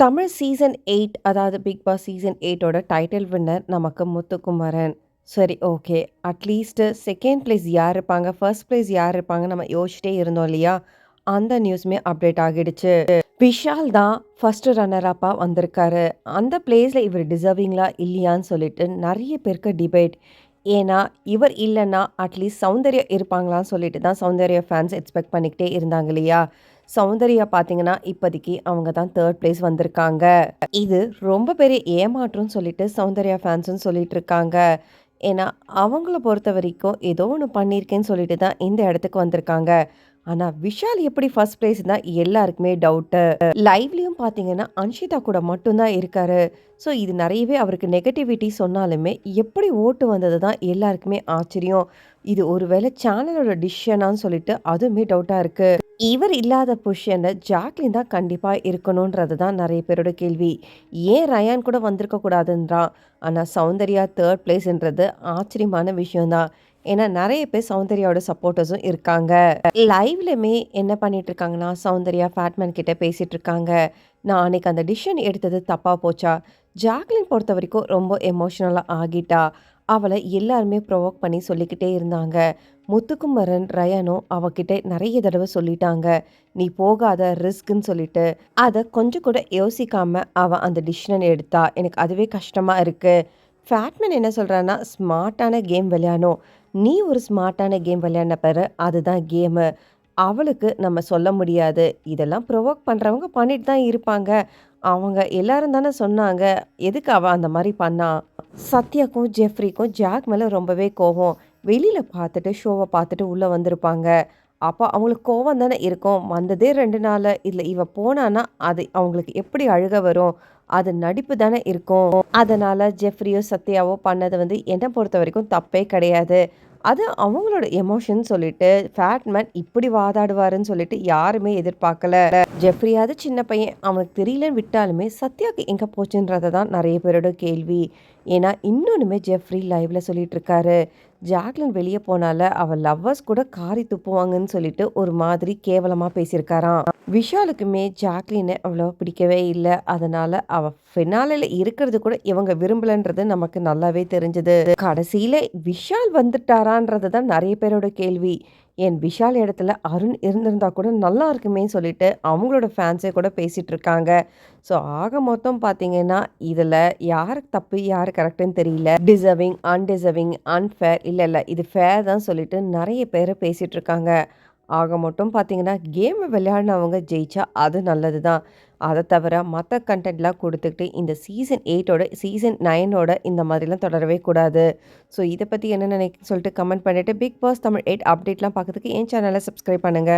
Tamil season 8 அதாவது Bigg Boss season 8ஓட title winner நமக்கு முத்துக்குமரன். சரி, ஓகே. அட்லீஸ்ட் 2nd பிளேஸ் யார் இருப்பாங்க? 1st பிளேஸ் யார் இருப்பாங்க? நம்ம யோசிச்சிட்டே இருந்தோம் இல்லையா? அந்த நியூஸுமே அப்டேட் ஆகிடுச்சு. விஷால் தான் ஃபர்ஸ்ட் ரன்னர் அப்பா வந்திருக்காரு. அந்த பிளேஸ்ல இவர் டிசர்விங்களா இல்லையான்னு சொல்லிட்டு நெறைய பேருக்கு டிபேட். ஏன்னா, இவர் இல்லன்னா அட்லீஸ்ட் சௌந்தர்யா இருப்பாங்களான்னு சொல்லிட்டு தான் சௌந்தர்யா ஃபேன்ஸ் எக்ஸ்பெக்ட் பண்ணிக்கிட்டே இருந்தாங்க இல்லையா? சௌந்தர்யா பார்த்தீங்கன்னா, இப்போதைக்கு அவங்க தான் 3 பிளேஸ் வந்திருக்காங்க. இது ரொம்ப பெரிய ஏமாற்றம்னு சொல்லிட்டு சௌந்தர்யா ஃபேன்ஸும் சொல்லிட்டு இருக்காங்க. ஏன்னா, அவங்கள பொறுத்தவரைக்கும் ஏதோ ஒண்ணு பண்ணியிருக்கேன்னு சொல்லிட்டு தான் இந்த இடத்துக்கு வந்திருக்காங்க. ஆனா, விஷால் எப்படி ஃபர்ஸ்ட் பிளேஸ் தான் எல்லாருக்குமே டவுட்டு. லைவ்லயும் பார்த்தீங்கன்னா, அன்ஷிதா கூட மட்டும் தான் இருக்காரு. ஸோ, இது நெறையவே அவருக்கு நெகட்டிவிட்டி சொன்னாலுமே, எப்படி ஓட்டு வந்தது தான் எல்லாருக்குமே ஆச்சரியம். இது ஒரு வேளை சேனலோட டிசிஷனான்னு சொல்லிட்டு அதுவுமே டவுட்டா இருக்கு. இவர் இல்லாத பொசிஷன்ல ஜாக்லின் தான் கண்டிப்பா இருக்கணுன்றது தான் நெறைய பேரோட கேள்வி. ஏன் ரயான் கூட வந்திருக்க கூடாதுன்றான். ஆனா சௌந்தர்யா 3 பிளேஸ்ன்றது ஆச்சரியமான விஷயம் தான். ஏன்னா நெறைய பேர் சௌந்தர்யாவோட சப்போர்ட்டர்ஸும் இருக்காங்க. லைவ்லயுமே என்ன பண்ணிட்டு இருக்காங்கன்னா, சௌந்தர்யா ஃபேட்மேன் கிட்ட பேசிட்டு இருக்காங்க. நான் அன்னைக்கு அந்த டிசிஷன் எடுத்தது தப்பா போச்சா? ஜாக்லின் பொறுத்தவரைக்கும் ரொம்ப எமோஷனலா ஆகிட்டா. அவள எல்லாருமே ப்ரொவோக் பண்ணி சொல்லிக்கிட்டே இருந்தாங்க. முத்துக்குமரன், ரயானும் அவகிட்ட நெறைய தடவ சொல்லிட்டாங்க. "நீ போகாத ரிஸ்க்ன்னு" சொல்லிட்டு. அத கொஞ்சம் கூட யோசிக்காம அவ அந்த டிசிஷன் எடுத்தா. எனக்கு அதுவே கஷ்டமா இருக்கு. ஃபேட்மேன் என்ன சொல்றான்னா, "ஸ்மார்ட்டான கேம் விளையாடணும். நீ ஒரு ஸ்மார்ட்டான கேம் விளையாடின பாரு. அதுதான் கேமு. அவளுக்கு நம்ம சொல்ல முடியாது. இதெல்லாம் ப்ரொவோக் பண்றவங்க பண்ணிட்டு தான் இருப்பாங்க. அவங்க எல்லாரும் தானே சொன்னாங்க. எதுக்கு அவ அந்த மாரி பண்ணா?" சத்யாக்கும், ஜெஃப்ரிக்கும் ஜாக் மேல ரொம்பவே கோவம். வெளியில பார்த்துட்டு, ஷோவ பார்த்துட்டு உள்ள வந்திருப்பாங்க. அப்ப அவங்களுக்கு கோவம் தானே இருக்கும். வந்ததே 2 நாளு. இதுல இவ போனான்னா, அது அவங்களுக்கு எப்படி அழுக வரும்? அது நடிப்பு தானே இருக்கும். அதனால ஜெஃப்ரியோ, சத்யாவோ பண்ணது வந்து என்ன பொறுத்தவரைக்கும் தப்பே கிடையாது. அது அவங்களோட எமோஷன் சொல்லிட்டு, ஃபேட்மேன் இப்படி வாதாடுவாருன்னு சொல்லிட்டு யாருமே எதிர்பார்க்கல. ஜெஃப்ரியாவது சின்ன பையன். அவனுக்கு தெரியலன்னு விட்டாலுமே, சத்யாக்கு எங்க போச்சுன்றத தான் நெறைய பேரோட கேள்வி. ஏன்னா, இன்னொன்னுமே ஜெஃப்ரி லைவ்ல சொல்லிட்டு இருக்காரு. ஜாக்லின் வெளிய போனால, அவ லவ்வர்ஸ் கூட காரி துப்புவாங்கன்னு சொல்லிட்டு ஒரு மாதிரி கேவலமா பேசியிருக்காராம். விஷாலுக்குமே ஜாக்லின அவ்வளவா பிடிக்கவே இல்ல. அதனால அவ ஃபினாலேல இருக்கிறது கூட இவங்க விரும்பலன்றது நமக்கு நல்லாவே தெரிஞ்சது. கடைசியில விஷால் வந்துட்டாரான்றது தான் நெறைய பேரோட கேள்வி. ஏன் விஷால் இடத்துல அருண் இருந்திருந்தா கூட நல்லா இருக்குமே சொல்லிட்டு அவங்களோட ஃபேன்ஸே கூட பேசிட்டு இருக்காங்க. ஸோ ஆக மொத்தம் பார்த்தீங்கன்னா, இதில யாருக்கு தப்பு, யாரு கரெக்ட்டுன்னு தெரியல. டிசர்விங், அன்டிசர்விங், அன்ஃபேர் இல்ல இது ஃபேர் தான் சொல்லிட்டு நெறைய பேரு பேசிட்டு இருக்காங்க. ஆக மொத்தம் பார்த்தீங்கன்னா, கேம் விளையாடினவங்க ஜெயிச்சா அது நல்லது தான். அத தவிர மத்த கன்டென்ட்லாம் குடுத்துக்கிட்டு இந்த சீசன் 8ஓட சீசன் 9ஓட இந்த மாதிரிலாம் தொடரவே கூடாது. ஸோ இத பத்தி என்ன நினைக்கிறீங்கன்னு சொல்லிட்டு கமெண்ட் பண்ணிட்டு, பிக் பாஸ் தமிழ் 8 அப்டேட்லாம் பார்க்கறதுக்கு என் சேனல சப்ஸ்கிரைப் பண்ணுங்க.